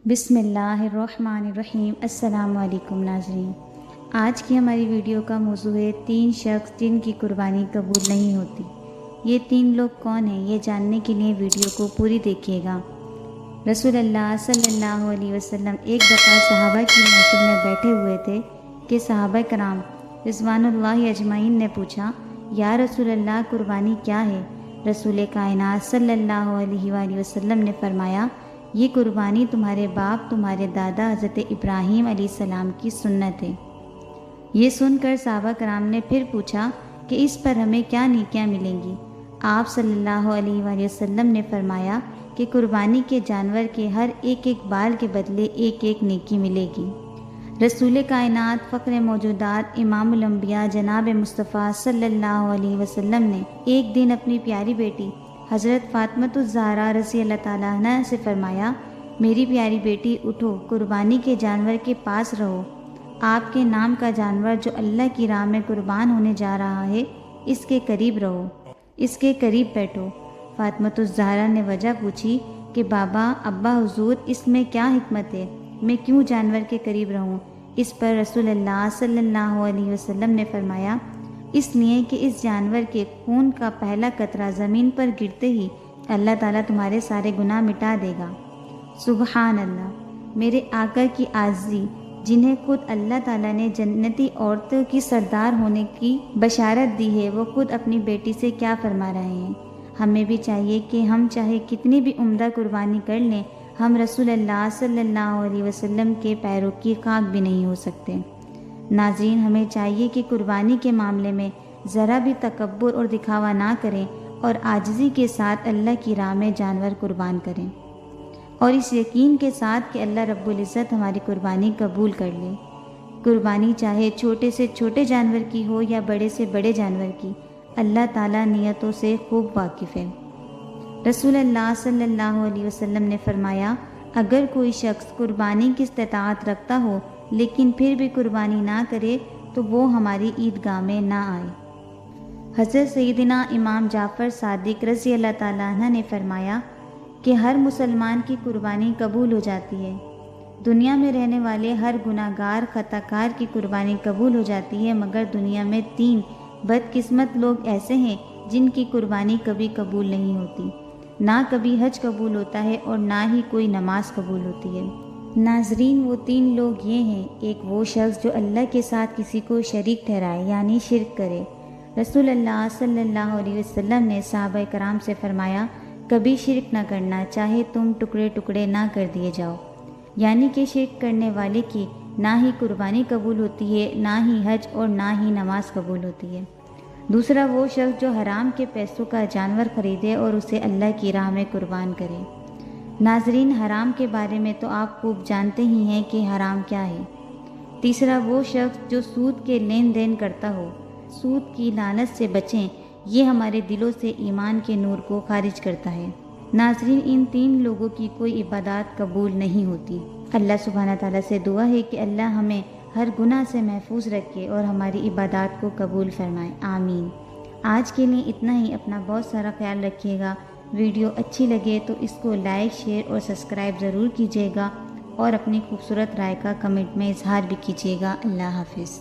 بسم اللہ الرحمن الرحیم۔ السلام علیکم ناظرین، آج کی ہماری ویڈیو کا موضوع ہے 3 شخص جن کی قربانی قبول نہیں ہوتی۔ یہ 3 لوگ کون ہیں، یہ جاننے کے لیے ویڈیو کو پوری دیکھیے گا۔ رسول اللہ صلی اللہ علیہ وسلم ایک دفعہ صحابہ کی محفل میں بیٹھے ہوئے تھے کہ صحابہ کرام رضوان اللہ اجمعین نے پوچھا، یا رسول اللہ قربانی کیا ہے؟ رسول کائنات صلی اللہ علیہ وآلہ وسلم نے فرمایا، یہ قربانی تمہارے باپ تمہارے دادا حضرت ابراہیم علیہ السلام کی سنت ہے۔ یہ سن کر صحابہ کرام نے پھر پوچھا کہ اس پر ہمیں کیا نیکیاں ملیں گی؟ آپ صلی اللہ علیہ وآلہ وسلم نے فرمایا کہ قربانی کے جانور کے ہر ایک بال کے بدلے ایک نیکی ملے گی۔ رسول کائنات فخر موجودات امام الانبیاء جناب مصطفیٰ صلی اللہ علیہ وسلم نے ایک دن اپنی پیاری بیٹی حضرت فاطمۃ الزہرا رضی اللہ تعالیٰ عنہ سے فرمایا، میری پیاری بیٹی اٹھو، قربانی کے جانور کے پاس رہو، آپ کے نام کا جانور جو اللہ کی راہ میں قربان ہونے جا رہا ہے اس کے قریب رہو، اس کے قریب بیٹھو۔ فاطمۃ الزہرا نے وجہ پوچھی کہ بابا ابا حضور، اس میں کیا حکمت ہے، میں کیوں جانور کے قریب رہوں؟ اس پر رسول اللہ صلی اللہ علیہ وسلم نے فرمایا، اس لیے کہ اس جانور کے خون کا پہلا قطرہ زمین پر گرتے ہی اللہ تعالیٰ تمہارے سارے گناہ مٹا دے گا۔ سبحان اللہ، میرے آقا کی عاجزی، جنہیں خود اللہ تعالیٰ نے جنتی عورتوں کی سردار ہونے کی بشارت دی ہے، وہ خود اپنی بیٹی سے کیا فرما رہے ہیں۔ ہمیں بھی چاہیے کہ ہم چاہے کتنی بھی عمدہ قربانی کر لیں، ہم رسول اللہ صلی اللہ علیہ وسلم کے پیروں کی خاک بھی نہیں ہو سکتے۔ ناظرین، ہمیں چاہیے کہ قربانی کے معاملے میں ذرا بھی تکبر اور دکھاوا نہ کریں اور عاجزی کے ساتھ اللہ کی راہ میں جانور قربان کریں، اور اس یقین کے ساتھ کہ اللہ رب العزت ہماری قربانی قبول کر لے۔ قربانی چاہے چھوٹے سے چھوٹے جانور کی ہو یا بڑے سے بڑے جانور کی، اللہ تعالیٰ نیتوں سے خوب واقف ہے۔ رسول اللہ صلی اللہ علیہ وسلم نے فرمایا، اگر کوئی شخص قربانی کی استطاعت رکھتا ہو لیکن پھر بھی قربانی نہ کرے تو وہ ہماری عیدگاہ میں نہ آئے۔ حضرت سیدنا امام جعفر صادق رضی اللہ تعالیٰ عنہ نے فرمایا کہ ہر مسلمان کی قربانی قبول ہو جاتی ہے۔ دنیا میں رہنے والے ہر گناہ گار خطا کار کی قربانی قبول ہو جاتی ہے، مگر دنیا میں 3 بدقسمت لوگ ایسے ہیں جن کی قربانی کبھی قبول نہیں ہوتی، نہ کبھی حج قبول ہوتا ہے اور نہ ہی کوئی نماز قبول ہوتی ہے۔ ناظرین، وہ 3 لوگ یہ ہیں، ایک وہ شخص جو اللہ کے ساتھ کسی کو شریک ٹھہرائے یعنی شرک کرے۔ رسول اللہ صلی اللہ علیہ وسلم نے صحابہ کرام سے فرمایا، کبھی شرک نہ کرنا، چاہے تم ٹکڑے ٹکڑے نہ کر دیے جاؤ، یعنی کہ شرک کرنے والے کی نہ ہی قربانی قبول ہوتی ہے، نہ ہی حج اور نہ ہی نماز قبول ہوتی ہے۔ دوسرا وہ شخص جو حرام کے پیسوں کا جانور خریدے اور اسے اللہ کی راہ میں قربان کرے۔ ناظرین، حرام کے بارے میں تو آپ خوب جانتے ہی ہیں کہ حرام کیا ہے۔ تیسرا وہ شخص جو سود کے لین دین کرتا ہو۔ سود کی لعنت سے بچیں، یہ ہمارے دلوں سے ایمان کے نور کو خارج کرتا ہے۔ ناظرین، ان 3 لوگوں کی کوئی عبادات قبول نہیں ہوتی۔ اللہ سبحانہ تعالیٰ سے دعا ہے کہ اللہ ہمیں ہر گناہ سے محفوظ رکھے اور ہماری عبادات کو قبول فرمائے، آمین۔ آج کے لیے اتنا ہی، اپنا بہت سارا خیال رکھیے گا۔ ویڈیو اچھی لگے تو اس کو لائک، شیئر اور سبسکرائب ضرور کیجیے گا، اور اپنی خوبصورت رائے کا کمنٹ میں اظہار بھی کیجیے گا۔ اللہ حافظ۔